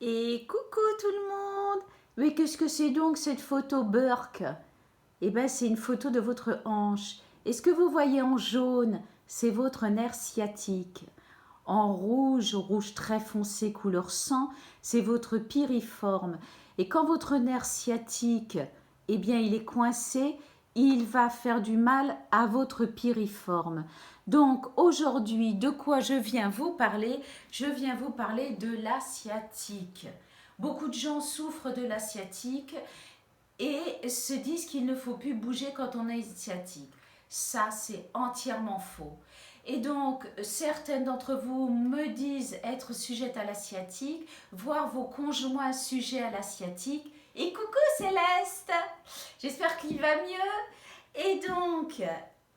Et coucou tout le monde! Mais qu'est-ce que c'est donc cette photo Burke? Eh bien, c'est une photo de votre hanche. Et ce que vous voyez en jaune, c'est votre nerf sciatique. En rouge, rouge très foncé couleur sang, c'est votre piriforme. Et quand votre nerf sciatique, eh bien, il est coincé, il va faire du mal à votre piriforme. Donc aujourd'hui, de quoi je viens vous parler? Je viens vous parler de la sciatique. Beaucoup de gens souffrent de la sciatique et se disent qu'il ne faut plus bouger quand on est sciatique. Ça, c'est entièrement faux. Et donc, certaines d'entre vous me disent être sujettes à la sciatique, voire vos conjoints sujets à la sciatique. Et coucou Céleste, j'espère qu'il va mieux. Et donc,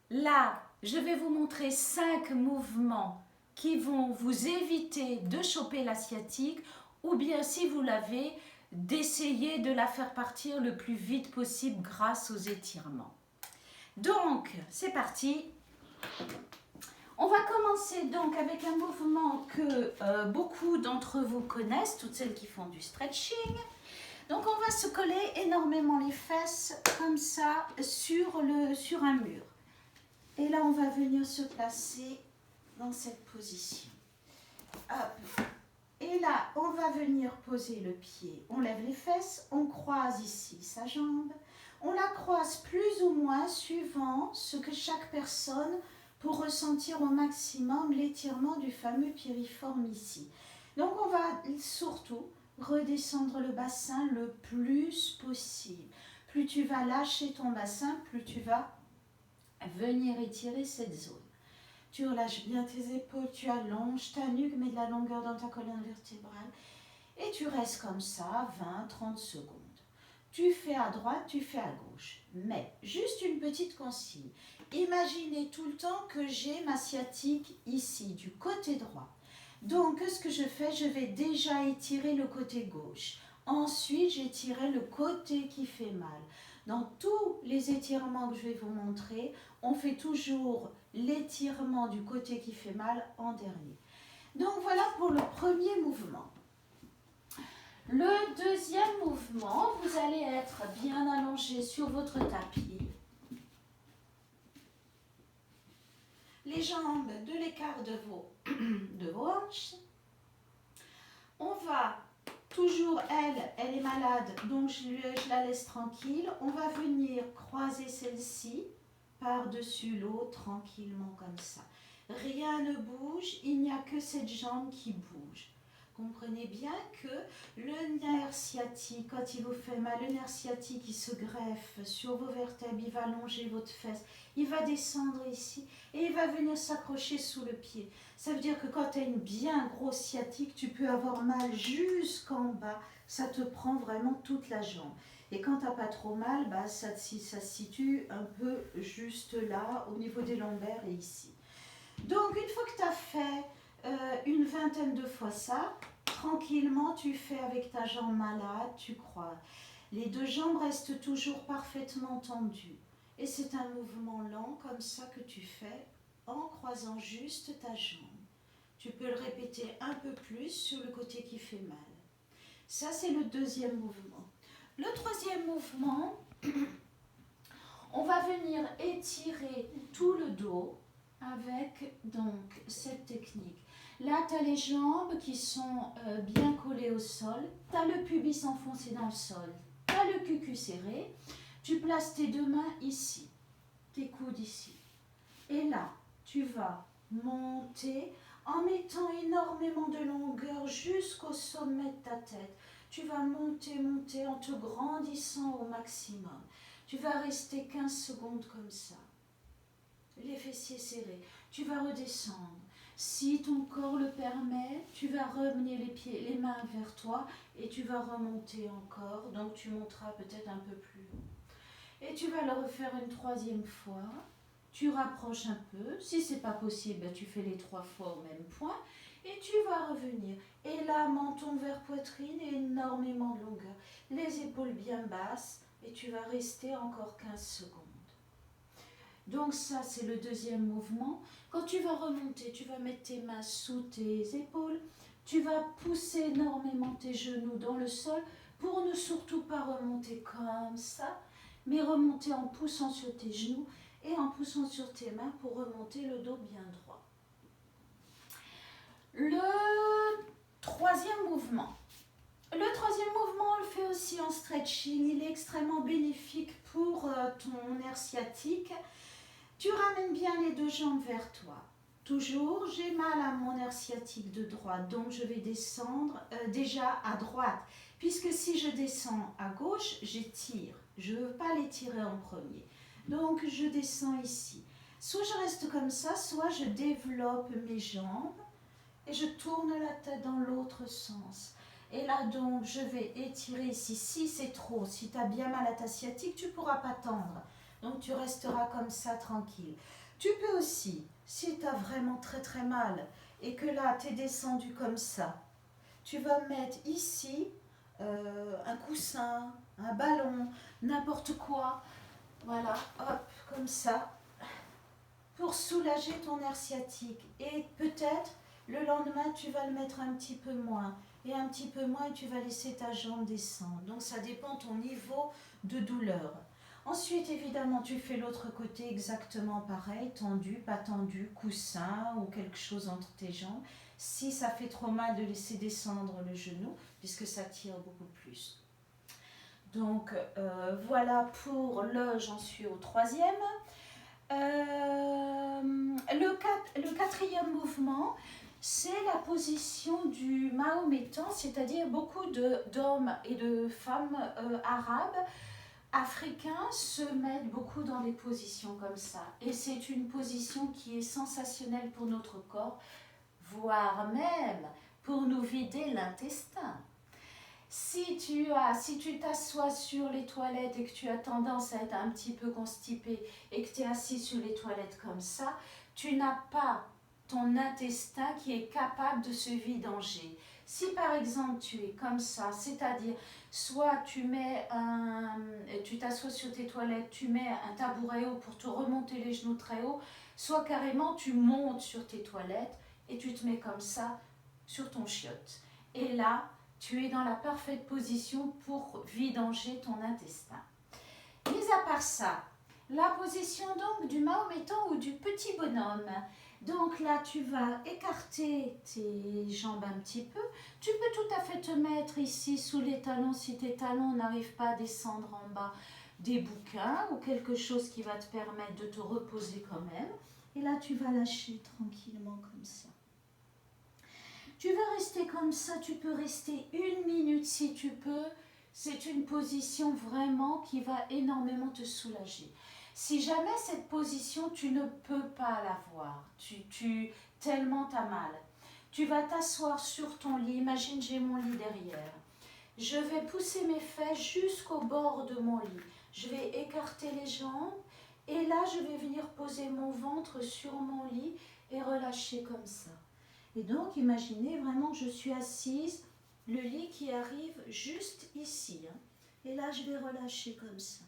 là, je vais vous montrer 5 mouvements qui vont vous éviter de choper la sciatique, ou bien si vous l'avez, d'essayer de la faire partir le plus vite possible grâce aux étirements. Donc, c'est parti. On va commencer donc avec un mouvement que beaucoup d'entre vous connaissent, toutes celles qui font du stretching. Donc, on va se coller énormément les fesses comme ça sur un mur. Et là, on va venir se placer dans cette position. Hop. Et là, on va venir poser le pied. On lève les fesses, on croise ici sa jambe. On la croise plus ou moins suivant ce que chaque personne pour ressentir au maximum l'étirement du fameux piriforme ici. Donc, on va surtout redescendre le bassin le plus possible. Plus tu vas lâcher ton bassin, plus tu vas venir étirer cette zone. Tu relâches bien tes épaules, tu allonges ta nuque, mets de la longueur dans ta colonne vertébrale et tu restes comme ça 20-30 secondes. Tu fais à droite, tu fais à gauche. Mais juste une petite consigne. Imaginez tout le temps que j'ai ma sciatique ici, du côté droit. Donc, ce que je fais, je vais déjà étirer le côté gauche. Ensuite, j'étirerai le côté qui fait mal. Dans tous les étirements que je vais vous montrer, on fait toujours l'étirement du côté qui fait mal en dernier. Donc voilà pour le premier mouvement. Le deuxième mouvement, vous allez être bien allongé sur votre tapis. Les jambes de l'écart de vos hanches. On va toujours, elle est malade, donc je la laisse tranquille. On va venir croiser celle-ci par-dessus l'autre, tranquillement comme ça. Rien ne bouge, il n'y a que cette jambe qui bouge. Comprenez bien que le nerf sciatique, quand il vous fait mal, le nerf sciatique, il se greffe sur vos vertèbres, il va longer votre fesse, il va descendre ici et il va venir s'accrocher sous le pied. Ça veut dire que quand tu as une bien grosse sciatique, tu peux avoir mal jusqu'en bas, ça te prend vraiment toute la jambe. Et quand tu n'as pas trop mal, ça se situe un peu juste là, au niveau des lombaires et ici. Donc, une fois que tu as fait une vingtaine de fois ça, tranquillement, tu fais avec ta jambe malade, tu croises. Les deux jambes restent toujours parfaitement tendues. Et c'est un mouvement lent comme ça que tu fais en croisant juste ta jambe. Tu peux le répéter un peu plus sur le côté qui fait mal. Ça, c'est le deuxième mouvement. Le troisième mouvement, on va venir étirer tout le dos avec donc cette technique. Là, tu as les jambes qui sont bien collées au sol, tu as le pubis enfoncé dans le sol, tu as le cucu serré, tu places tes deux mains ici, tes coudes ici. Et là, tu vas monter en mettant énormément de longueur jusqu'au sommet de ta tête. Tu vas monter, monter en te grandissant au maximum. Tu vas rester 15 secondes comme ça. Les fessiers serrés. Tu vas redescendre. Si ton corps le permet, tu vas ramener les mains vers toi et tu vas remonter encore. Donc tu monteras peut-être un peu plus haut. Et tu vas le refaire une troisième fois. Tu rapproches un peu. Si ce n'est pas possible, tu fais les 3 fois au même point. Et tu vas revenir. Et là, menton vers poitrine et énormément de longueur. Les épaules bien basses. Et tu vas rester encore 15 secondes. Donc ça, c'est le deuxième mouvement. Quand tu vas remonter, tu vas mettre tes mains sous tes épaules. Tu vas pousser énormément tes genoux dans le sol pour ne surtout pas remonter comme ça, mais remonter en poussant sur tes genoux et en poussant sur tes mains pour remonter le dos bien droit. Le troisième mouvement. Le troisième mouvement, on le fait aussi en stretching. Il est extrêmement bénéfique pour ton nerf sciatique. Tu ramènes bien les deux jambes vers toi. Toujours, j'ai mal à mon nerf sciatique de droite, donc je vais descendre déjà à droite. Puisque si je descends à gauche, j'étire. Je ne veux pas l'étirer en premier. Donc je descends ici. Soit je reste comme ça, soit je développe mes jambes et je tourne la tête dans l'autre sens. Et là donc, je vais étirer ici. Si c'est trop, si tu as bien mal à ta sciatique, tu ne pourras pas tendre. Donc tu resteras comme ça tranquille. Tu peux aussi, si tu as vraiment très très mal et que là tu es descendu comme ça, tu vas mettre ici un coussin, un ballon, n'importe quoi. Voilà, hop, comme ça, pour soulager ton nerf sciatique. Et peut-être le lendemain tu vas le mettre un petit peu moins et un petit peu moins et tu vas laisser ta jambe descendre. Donc ça dépend de ton niveau de douleur. Ensuite, évidemment, tu fais l'autre côté exactement pareil, tendu, pas tendu, coussin ou quelque chose entre tes jambes. Si ça fait trop mal, de laisser descendre le genou, puisque ça tire beaucoup plus. Donc, voilà pour j'en suis au troisième. Le quatrième mouvement, c'est la position du mahométan, c'est-à-dire beaucoup d'hommes et de femmes arabes, africains se mettent beaucoup dans des positions comme ça. Et c'est une position qui est sensationnelle pour notre corps, voire même pour nous vider l'intestin. Si tu t'assois sur les toilettes et que tu as tendance à être un petit peu constipé et que tu es assis sur les toilettes comme ça, tu n'as pas ton intestin qui est capable de se vidanger. Si par exemple tu es comme ça, c'est-à-dire soit tu t'assois sur tes toilettes, tu mets un tabouret haut pour te remonter les genoux très haut, soit carrément tu montes sur tes toilettes et tu te mets comme ça sur ton chiotte. Et là, tu es dans la parfaite position pour vidanger ton intestin. Mis à part ça, la position donc du mahométan ou du petit bonhomme. Donc là, tu vas écarter tes jambes un petit peu. Tu peux tout à fait te mettre ici sous les talons si tes talons n'arrivent pas à descendre en bas des bouquins ou quelque chose qui va te permettre de te reposer quand même. Et là, tu vas lâcher tranquillement comme ça. Tu vas rester comme ça, tu peux rester 1 minute si tu peux. C'est une position vraiment qui va énormément te soulager. Si jamais cette position, tu ne peux pas l'avoir, tellement t'as mal, tu vas t'asseoir sur ton lit. Imagine, j'ai mon lit derrière. Je vais pousser mes fesses jusqu'au bord de mon lit. Je vais écarter les jambes et là, je vais venir poser mon ventre sur mon lit et relâcher comme ça. Et donc, imaginez vraiment que je suis assise, le lit qui arrive juste ici. Et là, je vais relâcher comme ça.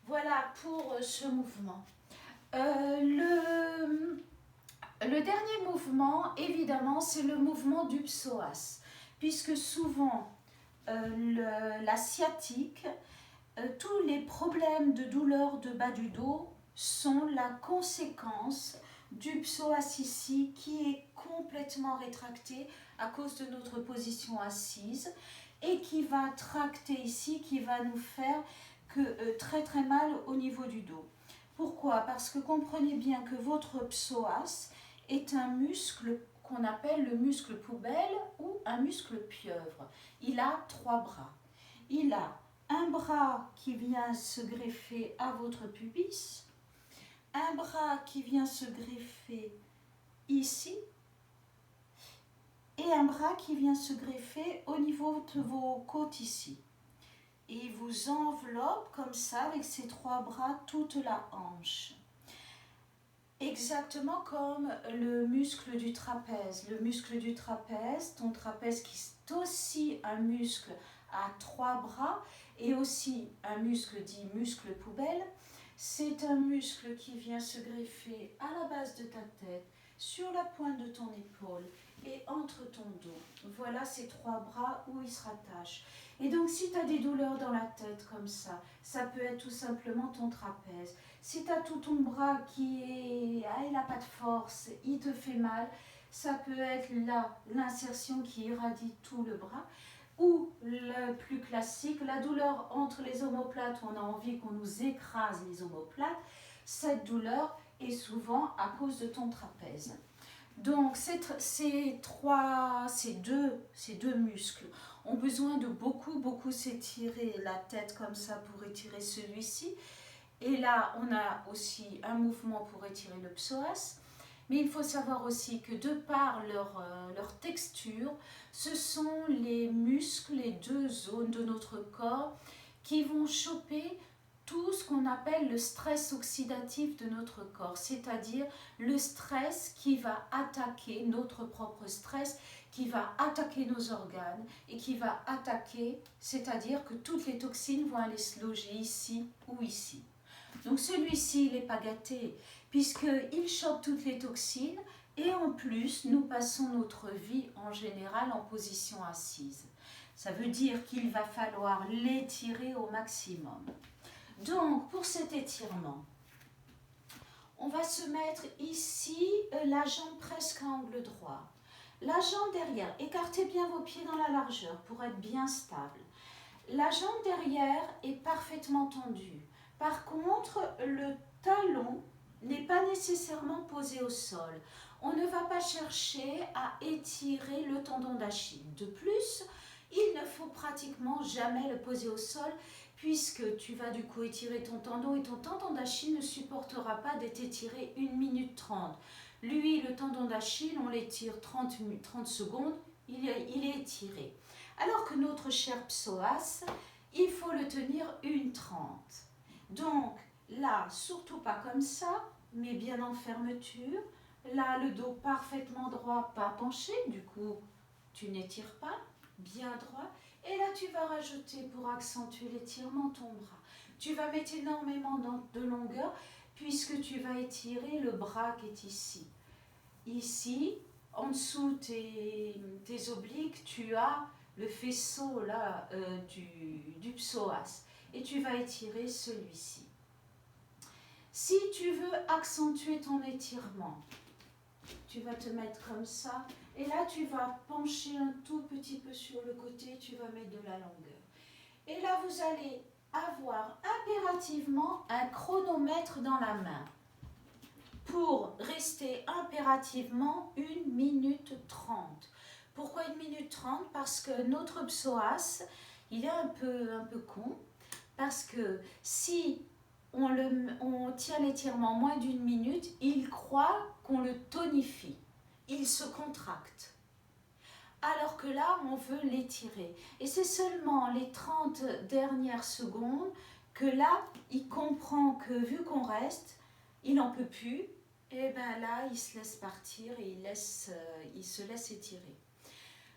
Voilà pour ce mouvement. Le dernier mouvement, évidemment, c'est le mouvement du psoas. Puisque souvent, la sciatique, tous les problèmes de douleur de bas du dos sont la conséquence du psoas ici qui est complètement rétracté à cause de notre position assise et qui va tracter ici, qui va nous faire très très mal au niveau du dos. Pourquoi? Parce que comprenez bien que votre psoas est un muscle qu'on appelle le muscle poubelle ou un muscle pieuvre. Il a 3 bras. Il a un bras qui vient se greffer à votre pubis, un bras qui vient se greffer ici et un bras qui vient se greffer au niveau de vos côtes ici. Et il vous enveloppe comme ça avec ces 3 bras toute la hanche. Exactement comme le muscle du trapèze. Le muscle du trapèze, ton trapèze qui est aussi un muscle à 3 bras et aussi un muscle dit muscle poubelle, c'est un muscle qui vient se greffer à la base de ta tête, sur la pointe de ton épaule et entre ton dos. Voilà ces 3 bras où ils se rattachent. Et donc si tu as des douleurs dans la tête comme ça peut être tout simplement ton trapèze. Si tu as tout ton bras qui est, il n'a pas de force, il te fait mal, ça peut être là l'insertion qui irradie tout le bras. Ou le plus classique, la douleur entre les omoplates, où on a envie qu'on nous écrase les omoplates, cette douleur est souvent à cause de ton trapèze. Donc ces deux muscles ont besoin de beaucoup s'étirer la tête comme ça pour étirer celui-ci. Et là, on a aussi un mouvement pour étirer le psoas. Mais il faut savoir aussi que de par leur texture, ce sont les muscles, les 2 zones de notre corps qui vont choper tout ce qu'on appelle le stress oxydatif de notre corps, c'est-à-dire le stress qui va attaquer notre propre stress, qui va attaquer nos organes et qui va attaquer, c'est-à-dire que toutes les toxines vont aller se loger ici ou ici. Donc celui-ci, il n'est pas gâté, puisqu'il chope toutes les toxines et en plus, nous passons notre vie en général en position assise. Ça veut dire qu'il va falloir l'étirer au maximum. Donc, pour cet étirement, on va se mettre ici, la jambe presque à angle droit. La jambe derrière, écartez bien vos pieds dans la largeur pour être bien stable. La jambe derrière est parfaitement tendue. Par contre, le talon n'est pas nécessairement posé au sol. On ne va pas chercher à étirer le tendon d'Achille. De plus, il ne faut pratiquement jamais le poser au sol puisque tu vas du coup étirer ton tendon et ton tendon d'Achille ne supportera pas d'être étiré 1 minute 30. Lui, le tendon d'Achille, on l'étire 30 secondes, il est étiré. Alors que notre cher psoas, il faut le tenir 1:30. Donc là, surtout pas comme ça, mais bien en fermeture. Là, le dos parfaitement droit, pas penché, du coup, tu n'étires pas, bien droit. Et là, tu vas rajouter, pour accentuer l'étirement, ton bras. Tu vas mettre énormément de longueur, puisque tu vas étirer le bras qui est ici. Ici, en dessous tes obliques, tu as le faisceau là, du psoas. Et tu vas étirer celui-ci. Si tu veux accentuer ton étirement, tu vas te mettre comme ça. Et là, tu vas pencher un tout petit peu sur le côté, tu vas mettre de la longueur. Et là, vous allez avoir impérativement un chronomètre dans la main pour rester impérativement 1 minute 30. Pourquoi 1 minute 30? Parce que notre psoas, il est un peu con, parce que si on tient l'étirement moins d'1 minute, il croit qu'on le tonifie, il se contracte. Alors que là, on veut l'étirer. Et c'est seulement les 30 dernières secondes que là, il comprend que vu qu'on reste, il n'en peut plus, et bien là, il se laisse partir et il se laisse étirer.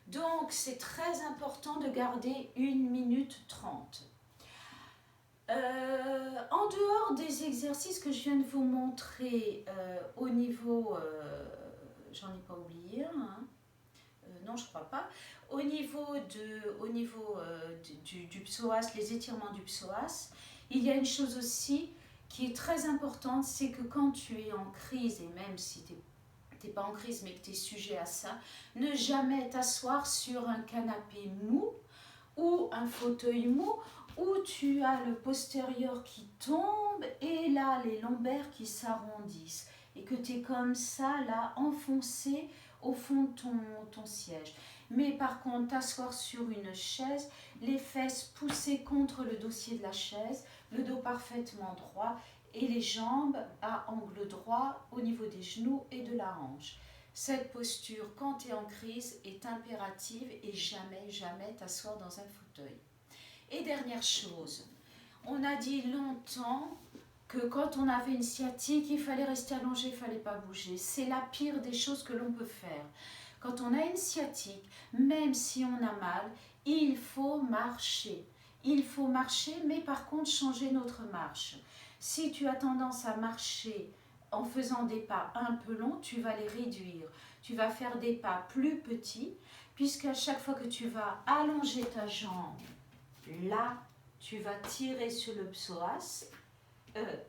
Donc, c'est très important de garder 1 minute 30. En dehors des exercices que je viens de vous montrer au niveau, j'en ai pas oublié un, hein. Non, je crois pas. Au niveau du psoas, les étirements du psoas, il y a une chose aussi qui est très importante, c'est que quand tu es en crise, et même si tu n'es pas en crise mais que tu es sujet à ça, ne jamais t'asseoir sur un canapé mou ou un fauteuil mou où tu as le postérieur qui tombe et là les lombaires qui s'arrondissent et que tu es comme ça là enfoncé au fond de ton siège. Mais par contre, t'asseoir sur une chaise, les fesses poussées contre le dossier de la chaise, le dos parfaitement droit et les jambes à angle droit au niveau des genoux et de la hanche. Cette posture, quand tu es en crise, est impérative et jamais t'asseoir dans un fauteuil. Et dernière chose, on a dit longtemps que quand on avait une sciatique, il fallait rester allongé, il ne fallait pas bouger. C'est la pire des choses que l'on peut faire. Quand on a une sciatique, même si on a mal, il faut marcher. Il faut marcher, mais par contre changer notre marche. Si tu as tendance à marcher en faisant des pas un peu longs, tu vas les réduire. tu vas faire des pas plus petits, puisqu'à chaque fois que tu vas allonger ta jambe, là, tu vas tirer sur le psoas,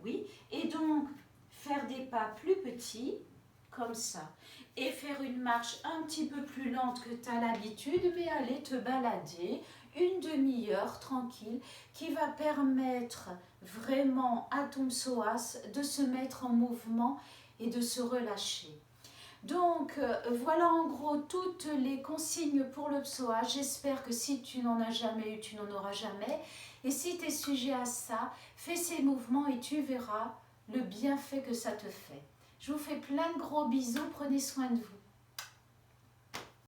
oui, et donc faire des pas plus petits, comme ça, et faire une marche un petit peu plus lente que tu as l'habitude, mais aller te balader une demi-heure tranquille, qui va permettre vraiment à ton psoas de se mettre en mouvement et de se relâcher. Donc voilà en gros toutes les consignes pour le psoas. J'espère que si tu n'en as jamais eu, tu n'en auras jamais. Et si tu es sujet à ça, fais ces mouvements et tu verras le bienfait que ça te fait. Je vous fais plein de gros bisous, prenez soin de vous.